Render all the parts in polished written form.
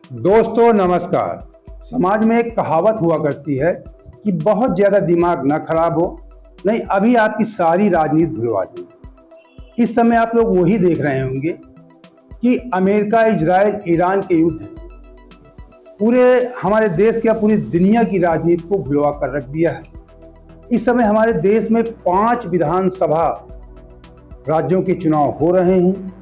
दोस्तों नमस्कार। समाज में एक कहावत हुआ करती है कि बहुत ज़्यादा दिमाग ना खराब हो, नहीं अभी आपकी सारी राजनीति भुलवा देगी। इस समय आप लोग वही देख रहे होंगे कि अमेरिका, इजराइल, ईरान के युद्ध पूरे हमारे देश क्या पूरी दुनिया की राजनीति को भुलवा कर रख दिया है। इस समय हमारे देश में 5 विधानसभा राज्यों के चुनाव हो रहे हैं।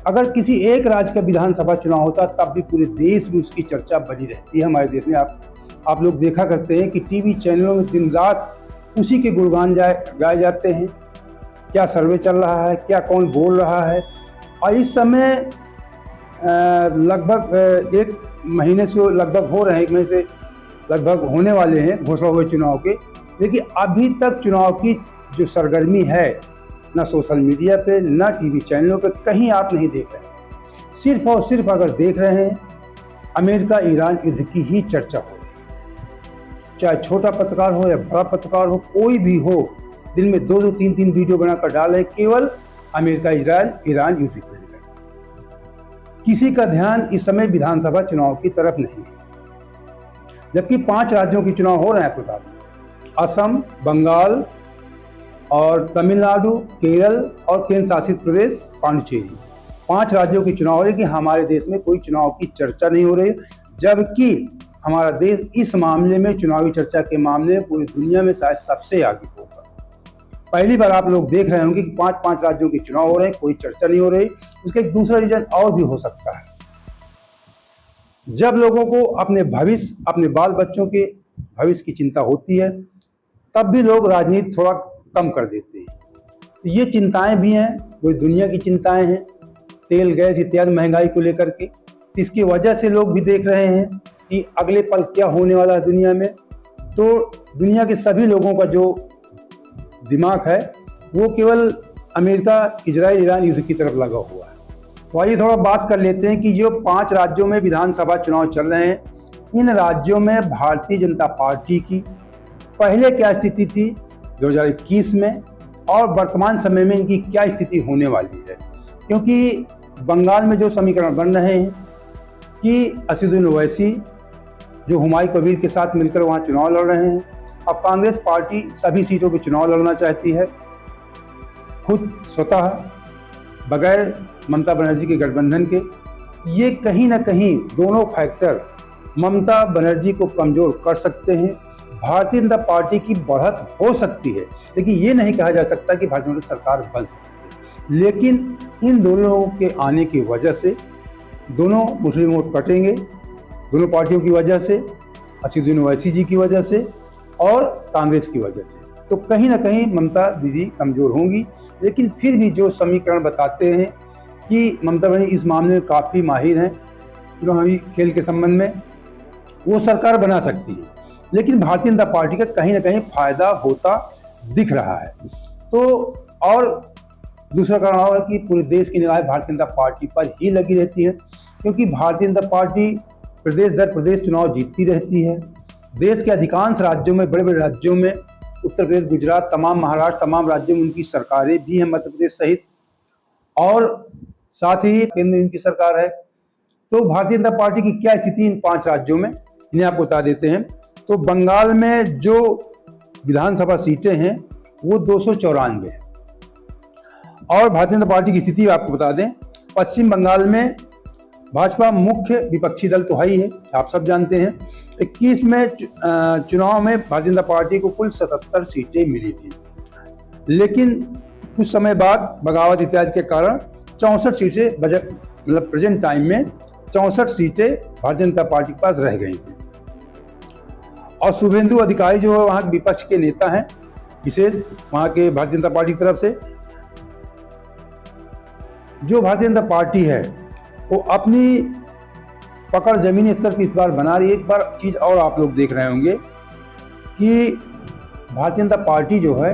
अगर किसी एक राज्य का विधानसभा चुनाव होता तब भी पूरे देश में उसकी चर्चा बनी रहती है। हमारे देश में आप लोग देखा करते हैं कि टीवी चैनलों में दिन रात उसी के गुणगान गाए जाते हैं। क्या सर्वे चल रहा है, क्या कौन बोल रहा है। और इस समय लगभग 1 महीने से लगभग हो रहे हैं, 1 महीने से लगभग होने वाले हैं घोषणा हुए चुनाव के, लेकिन अभी तक चुनाव की जो सरगर्मी है ना सोशल मीडिया पे ना टीवी चैनलों पे कहीं आप नहीं देख रहे। सिर्फ और सिर्फ अगर देख रहे हैं अमेरिका ईरान युद्ध की ही चर्चा हो रही है। चाहे छोटा पत्रकार हो या बड़ा पत्रकार हो, कोई भी हो, दिन में 2-2, 3-3 वीडियो बनाकर डाल रहे केवल अमेरिका इजराइल ईरान युद्ध को लेकर। किसी का ध्यान इस समय विधानसभा चुनाव की तरफ नहीं है, जबकि 5 राज्यों के चुनाव हो रहे हैं। आपको असम, बंगाल और तमिलनाडु, केरल और केंद्र शासित प्रदेश पांडिचेरी, 5 राज्यों के चुनाव हो रहे कि हमारे देश में कोई चुनाव की चर्चा नहीं हो रही, जबकि हमारा देश इस मामले में, चुनावी चर्चा के मामले में पूरी दुनिया में शायद सबसे आगे होगा। पहली बार आप लोग देख रहे होंगे कि 5 राज्यों के चुनाव हो रहे हैं, कोई चर्चा नहीं हो रही। उसका एक दूसरा रीजन और भी हो सकता है। जब लोगों को अपने भविष्य, अपने बाल बच्चों के भविष्य की चिंता होती है, तब भी लोग राजनीति थोड़ा कम कर देते हैं। ये चिंताएं भी हैं, वो दुनिया की चिंताएं हैं, तेल गैस इत्यादि महंगाई को लेकर के। इसकी वजह से लोग भी देख रहे हैं कि अगले पल क्या होने वाला है दुनिया में। तो दुनिया के सभी लोगों का जो दिमाग है वो केवल अमेरिका, इजराइल, ईरान युद्ध की तरफ लगा हुआ है। तो आइए थोड़ा बात कर लेते हैं कि जो 5 राज्यों में विधानसभा चुनाव चल रहे हैं, इन राज्यों में भारतीय जनता पार्टी की पहले क्या स्थिति थी 2021 में और वर्तमान समय में इनकी क्या स्थिति होने वाली है। क्योंकि बंगाल में जो समीकरण बन रहे हैं कि असदुद्दीन ओवैसी जो हुमायूं कबीर के साथ मिलकर वहाँ चुनाव लड़ रहे हैं। अब कांग्रेस पार्टी सभी सीटों पर चुनाव लड़ना चाहती है, खुद स्वतः, बगैर ममता बनर्जी के गठबंधन के। ये कहीं ना कहीं दोनों फैक्टर ममता बनर्जी को कमज़ोर कर सकते हैं। भारतीय जनता पार्टी की बढ़त हो सकती है, लेकिन ये नहीं कहा जा सकता कि भारतीय जनता सरकार बन सकती है। लेकिन इन दोनों के आने की वजह से दोनों मुस्लिम वोट कटेंगे, दोनों पार्टियों की वजह से, असदुद्दीन ओवैसी जी की वजह से और कांग्रेस की वजह से। तो कहीं ना कहीं ममता दीदी कमज़ोर होंगी। लेकिन फिर भी जो समीकरण बताते हैं कि ममता बनर्जी इस मामले में काफ़ी माहिर हैं, चुनावी खेल के संबंध में, वो सरकार बना सकती है। लेकिन भारतीय जनता पार्टी का कहीं ना कहीं फायदा होता दिख रहा है। तो और दूसरा कारण है कि पूरे देश की निगाहें भारतीय जनता पार्टी पर ही लगी रहती है, क्योंकि भारतीय जनता पार्टी प्रदेश दर प्रदेश चुनाव जीतती रहती है। देश के अधिकांश राज्यों में, बड़े बड़े राज्यों में, उत्तर प्रदेश, गुजरात, तमाम महाराष्ट्र, तमाम राज्यों में उनकी सरकारें भी हैं, मध्य प्रदेश सहित, और साथ ही केंद्र में उनकी सरकार है। तो भारतीय जनता पार्टी की क्या स्थिति इन 5 राज्यों में, इन्हें आपको बता देते हैं। तो बंगाल में जो विधानसभा सीटें हैं वो 294 है। और भारतीय जनता पार्टी की स्थिति आपको बता दें, पश्चिम बंगाल में भाजपा मुख्य विपक्षी दल तो है ही है, आप सब जानते हैं। 21 में चुनाव में भारतीय जनता पार्टी को कुल 77 सीटें मिली थी, लेकिन कुछ समय बाद बगावत इत्यादि के कारण 64 सीटें, बजट मतलब प्रेजेंट टाइम में 64 सीटें भारतीय जनता पार्टी के पास रह गई थी। और शुभेंदु अधिकारी जो है वहाँ के विपक्ष के नेता हैं, विशेष वहाँ के भारतीय जनता पार्टी की तरफ से। जो भारतीय जनता पार्टी है वो अपनी पकड़ जमीनी स्तर पर इस बार बना रही है। एक बार चीज़ और आप लोग देख रहे होंगे कि भारतीय जनता पार्टी जो है,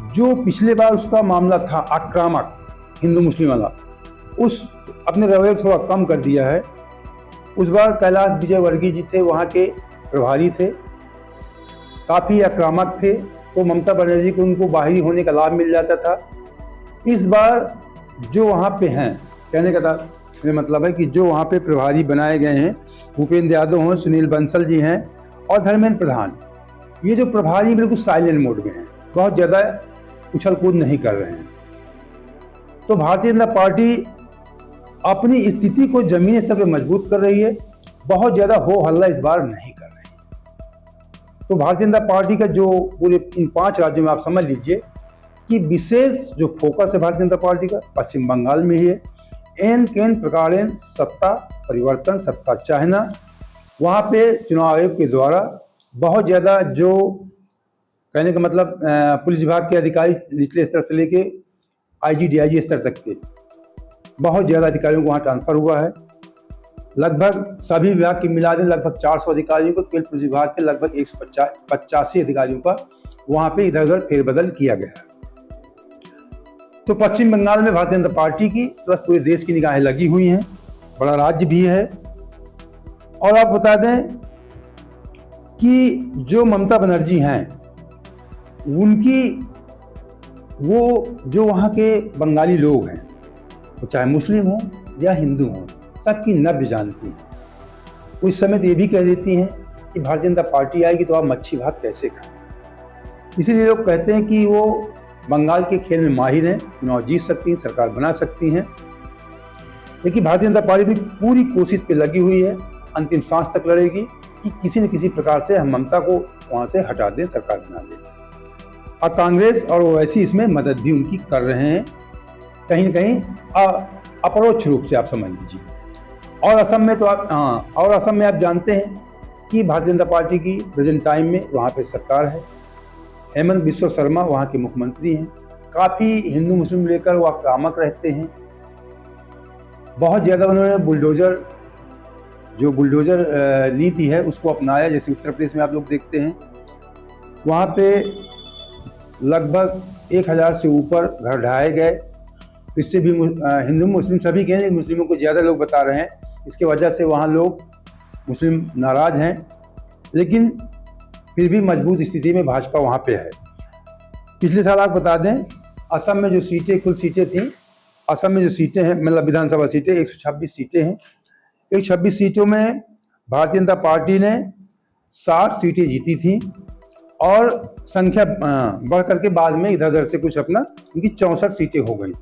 जो पिछले बार उसका मामला था आक्रामक हिंदू मुस्लिम वाला, उस अपने रवैये को थोड़ा कम कर दिया है। उस बार कैलाश विजयवर्गीय जी थे, वहाँ के प्रभारी थे, काफ़ी आक्रामक थे, तो ममता बनर्जी को उनको बाहरी होने का लाभ मिल जाता था। इस बार जो वहाँ पे हैं, कहने का था मेरा मतलब है कि जो वहाँ पे प्रभारी बनाए गए हैं, भूपेंद्र यादव हों, सुनील बंसल जी हैं और धर्मेंद्र प्रधान, ये जो प्रभारी बिल्कुल साइलेंट मोड में हैं, बहुत ज़्यादा उछल कूद नहीं कर रहे हैं। तो भारतीय जनता पार्टी अपनी स्थिति को जमीनी स्तर पर मजबूत कर रही है, बहुत ज़्यादा हो हल्ला इस बार नहीं कर रही। तो भारतीय जनता पार्टी का जो पूरे इन 5 राज्यों में आप समझ लीजिए कि विशेष जो फोकस है भारतीय जनता पार्टी का पश्चिम बंगाल में ही है। एन केन प्रकारेण सत्ता परिवर्तन, सत्ता चाहना, वहाँ पे चुनाव आयोग के द्वारा बहुत ज़्यादा जो कहने का मतलब पुलिस विभाग के अधिकारी निचले स्तर से लेके IG DIG स्तर तक के बहुत ज़्यादा अधिकारियों को वहाँ ट्रांसफ़र हुआ है। लगभग सभी विभाग की मिला दें लगभग 400 अधिकारियों को, केवल पुलिस विभाग के लगभग 185 अधिकारियों का वहाँ पे इधर उधर फेरबदल किया गया है। तो पश्चिम बंगाल में भारतीय जनता पार्टी की प्लस पूरे देश की निगाहें लगी हुई हैं, बड़ा राज्य भी है। और आप बता दें कि जो ममता बनर्जी हैं, उनकी वो जो वहाँ के बंगाली लोग हैं, वो चाहे मुस्लिम हों या हिंदू हों, सबकी नब्ज जानती हैं। उस समय तो ये भी कह देती हैं कि भारतीय जनता पार्टी आएगी तो आप मच्छी भात कैसे खाएं। इसीलिए लोग कहते हैं कि वो बंगाल के खेल में माहिर हैं, चुनाव जीत सकती हैं, सरकार बना सकती हैं। लेकिन भारतीय जनता पार्टी पूरी कोशिश पे लगी हुई है, अंतिम सांस तक लड़ेगी कि किसी न किसी प्रकार से हम ममता को वहाँ से हटा दें, सरकार बना दें। और कांग्रेस और ओवैसी इसमें मदद भी उनकी कर रहे हैं, कहीं न कहीं अपरोक्ष रूप से आप समझ लीजिए। और असम में तो और असम में आप जानते हैं कि भारतीय जनता पार्टी की प्रेजेंट टाइम में वहाँ पे सरकार है। हेमंत बिस्वा शर्मा वहाँ के मुख्यमंत्री हैं, काफ़ी हिंदू मुस्लिम लेकर वो आक्रामक रहते हैं। बहुत ज़्यादा उन्होंने बुलडोजर नीति है उसको अपनाया, जैसे उत्तर प्रदेश में आप लोग देखते हैं वहाँ पे लगभग 1000 से ऊपर घर ढहाए गए। इससे भी हिंदू मुस्लिम सभी के हैं, मुस्लिमों को ज़्यादा लोग बता रहे हैं, इसके वजह से वहाँ लोग मुस्लिम नाराज़ हैं। लेकिन फिर भी मजबूत स्थिति में भाजपा वहाँ पे है। पिछले साल आप बता दें असम में जो सीटें कुल सीटें थीं, असम में जो सीटें हैं मतलब विधानसभा सीटें 126 सीटें हैं। 126 सीटों में भारतीय जनता पार्टी ने 60 सीटें जीती थीं और संख्या बढ़ करके बाद में इधर उधर से कुछ अपना उनकी 64 सीटें हो गई।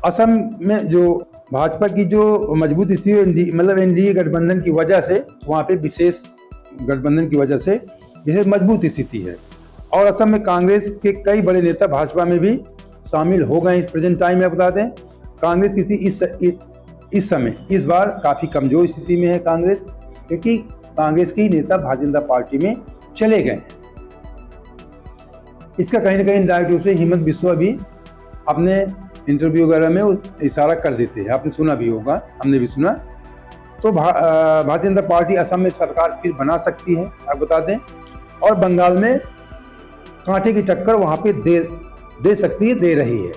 असम में जो भाजपा की जो मजबूत स्थिति मतलब NDA गठबंधन की वजह से वहाँ पे विशेष गठबंधन की वजह से विशेष मजबूत स्थिति है। और असम में कांग्रेस के कई बड़े नेता भाजपा में भी शामिल हो गए। इस प्रेजेंट टाइम में बता दें कांग्रेस की इस समय इस बार काफ़ी कमज़ोर स्थिति में है कांग्रेस, क्योंकि कांग्रेस के ही नेता भारतीय जनता पार्टी में चले गए हैं। इसका कहीं ना कहीं डायरेक्ट रूप से हेमंत बिस्वा भी अपने इंटरव्यू वगैरह में इशारा कर देते हैं, आपने सुना भी होगा, हमने भी सुना। तो भारतीय जनता पार्टी असम में सरकार फिर बना सकती है, आप बता दें। और बंगाल में कांटे की टक्कर वहाँ पे दे सकती है, दे रही है।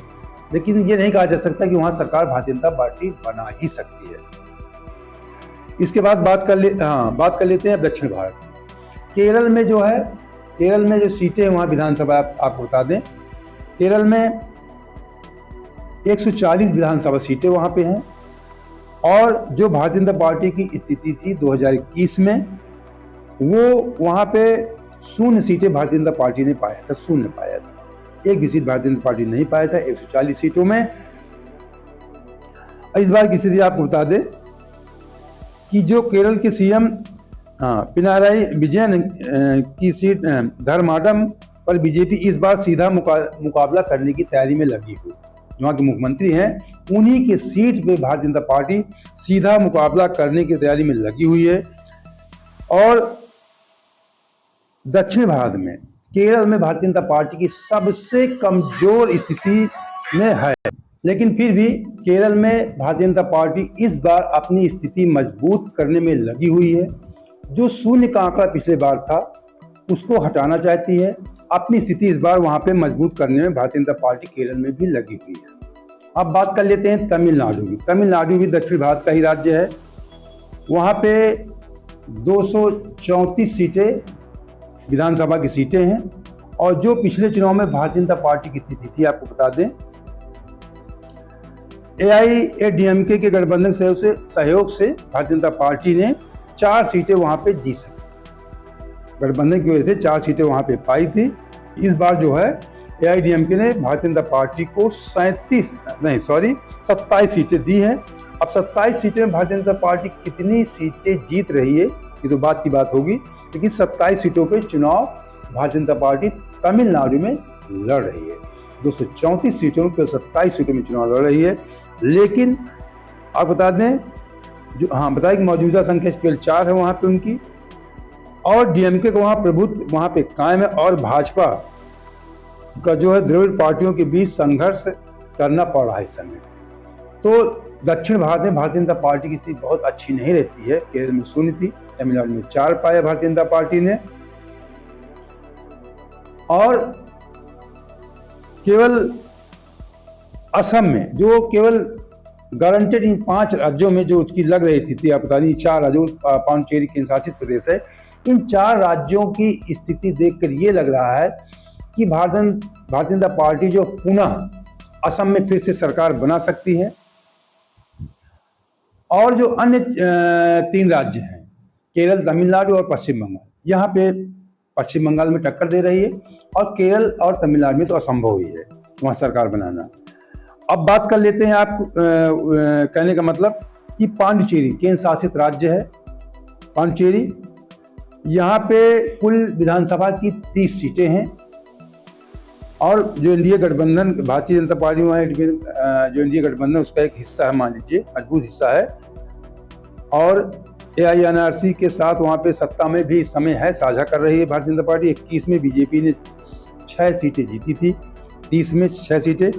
लेकिन ये नहीं कहा जा सकता कि वहाँ सरकार भारतीय जनता पार्टी बना ही सकती है। इसके बाद बात कर लेते हैं दक्षिण भारत। केरल में जो सीटें हैं वहाँ विधानसभा आपको बता दें, केरल में 140 विधानसभा सीटें वहाँ पे हैं। और जो भारतीय जनता पार्टी की स्थिति थी 2021 में, वो वहाँ पे 0 सीटें भारतीय जनता पार्टी ने पाया था, 0 पाया था, एक भी सीट भारतीय जनता पार्टी नहीं पाया था 140 सीटों में। इस बार की स्थिति आपको बता दें कि जो केरल के CM पिनाराई विजयन की सीट धर्माडम पर बीजेपी इस बार सीधा मुकाबला करने की तैयारी में लगी हुई। वहाँ के मुख्यमंत्री हैं, उन्हीं की सीट पे भारतीय जनता पार्टी सीधा मुकाबला करने की तैयारी में लगी हुई है। और दक्षिण भारत में केरल में भारतीय जनता पार्टी की सबसे कमजोर स्थिति में है, लेकिन फिर भी केरल में भारतीय जनता पार्टी इस बार अपनी स्थिति मजबूत करने में लगी हुई है। जो 0 का आंकड़ा पिछले बार था उसको हटाना चाहती है, अपनी स्थिति इस बार वहाँ पे मजबूत करने में भारतीय जनता पार्टी केरल में भी लगी हुई है। अब बात कर लेते हैं तमिलनाडु की। तमिलनाडु भी दक्षिण भारत का ही राज्य है। वहाँ पे 234 सीटें विधानसभा की सीटें हैं। और जो पिछले चुनाव में भारतीय जनता पार्टी की स्थिति थी आपको बता दें, AIADMK के गठबंधन सहयोग से भारतीय जनता पार्टी ने 4 सीटें वहां पे जीत सकी। गठबंधन की वजह से 4 सीटें वहां पे पाई थी। इस बार जो है AIADMK ने भारतीय जनता पार्टी को 27 सीटें दी हैं। अब 27 सीटें में भारतीय जनता पार्टी कितनी सीटें जीत रही है ये तो बात की बात होगी, लेकिन 27 सीटों पे चुनाव भारतीय जनता पार्टी तमिलनाडु में लड़ रही है। 234 सीटों पर 27 सीटों में चुनाव लड़ रही है। लेकिन आप बता दें बताएं कि मौजूदा संख्या केवल 4 है वहाँ पे उनकी, और DMK का वहाँ प्रभुत्व वहाँ पे कायम है, और भाजपा का जो है द्रविड़ पार्टियों के बीच संघर्ष करना पड़ रहा है इस समय। तो दक्षिण भारत में भारतीय जनता पार्टी की स्थिति बहुत अच्छी नहीं रहती है। केरल में 0 थी, तमिलनाडु में 4 पाया भारतीय जनता पार्टी ने, और केवल असम में जो केवल गारंटेड इन 5 राज्यों में जो उसकी लग रही थी, आप बता दें 4 राज्यों, पांडिचेरी केंद्र शासित प्रदेश है, इन 4 राज्यों की स्थिति देखकर ये लग रहा है कि भारतीय जनता पार्टी जो पुनः असम में फिर से सरकार बना सकती है। और जो अन्य 3 राज्य हैं, केरल, तमिलनाडु और पश्चिम बंगाल, यहाँ पे पश्चिम बंगाल में टक्कर दे रही है, और केरल और तमिलनाडु में तो असंभव ही है वहाँ सरकार बनाना। अब बात कर लेते हैं, आप कहने का मतलब कि पांडिचेरी केंद्र शासित राज्य है। पांडिचेरी, यहाँ पे कुल विधानसभा की 30 सीटें हैं, और जो इंडिया गठबंधन भारतीय जनता पार्टी में जो इंडिया गठबंधन उसका एक हिस्सा है, मान लीजिए मजबूत हिस्सा है, और AINRC के साथ वहाँ पे सत्ता में भी इस समय है, साझा कर रही है भारतीय जनता पार्टी। 21 में BJP ने 6 सीटें जीती थी, 30 में 6 सीटें,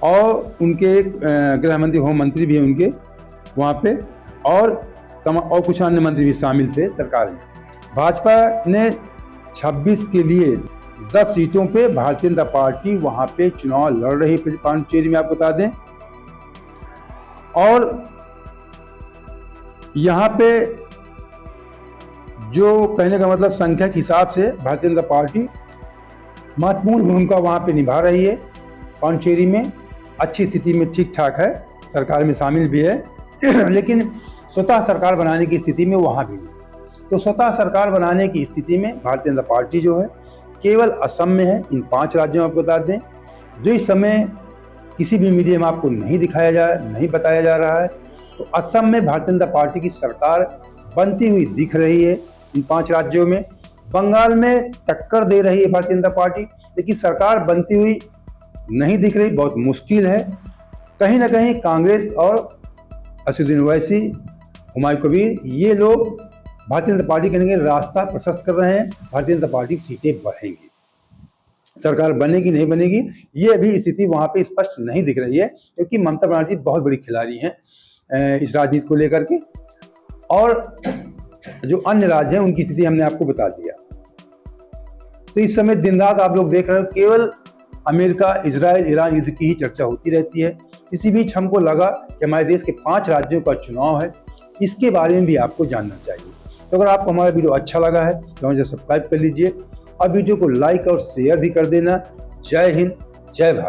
और उनके एक गृह मंत्री, होम मंत्री भी हैं उनके वहाँ पे, और कुछ अन्य मंत्री भी शामिल थे सरकार में। भाजपा ने 26 के लिए 10 सीटों पे भारतीय जनता पार्टी वहाँ पे चुनाव लड़ रही है पांडिचेरी में, आपको बता दें। और यहाँ पे जो कहने का मतलब संख्या के हिसाब से भारतीय जनता पार्टी महत्वपूर्ण भूमिका वहाँ पे निभा रही है। पांडिचेरी में अच्छी स्थिति में ठीक ठाक है, सरकार में शामिल भी है, लेकिन स्वतः सरकार बनाने की स्थिति में वहाँ भी नहीं। तो स्वतः सरकार बनाने की स्थिति में भारतीय जनता पार्टी जो है केवल असम में है। इन 5 राज्यों में आपको बता दें, जो इस समय किसी भी मीडिया में आपको नहीं बताया जा रहा है, तो असम में भारतीय जनता पार्टी की सरकार बनती हुई दिख रही है। इन 5 राज्यों में बंगाल में टक्कर दे रही है भारतीय जनता पार्टी, लेकिन सरकार बनती हुई नहीं दिख रही, बहुत मुश्किल है। कहीं ना कहीं कांग्रेस और असदुद्दीन ओवैसी, हुमायूं कबीर, ये लोग भारतीय जनता पार्टी के लिए रास्ता प्रशस्त कर रहे हैं। भारतीय जनता पार्टी की सीटें बढ़ेंगी, सरकार बनेगी नहीं बनेगी ये अभी स्थिति वहाँ पे स्पष्ट नहीं दिख रही है, क्योंकि ममता बनर्जी बहुत बड़ी खिलाड़ी हैं इस राजनीति को लेकर के, और जो अन्य राज्य हैं उनकी स्थिति हमने आपको बता दिया। तो इस समय दिन रात आप लोग देख रहे हो केवल अमेरिका, इजराइल, ईरान युद्ध की ही चर्चा होती रहती है। इसी बीच हमको लगा कि हमारे देश के 5 राज्यों का चुनाव है, इसके बारे में भी आपको जानना चाहिए। तो अगर आपको हमारा वीडियो अच्छा लगा है तो मुझे सब्सक्राइब कर लीजिए, और वीडियो को लाइक और शेयर भी कर देना। जय हिंद, जय भारत।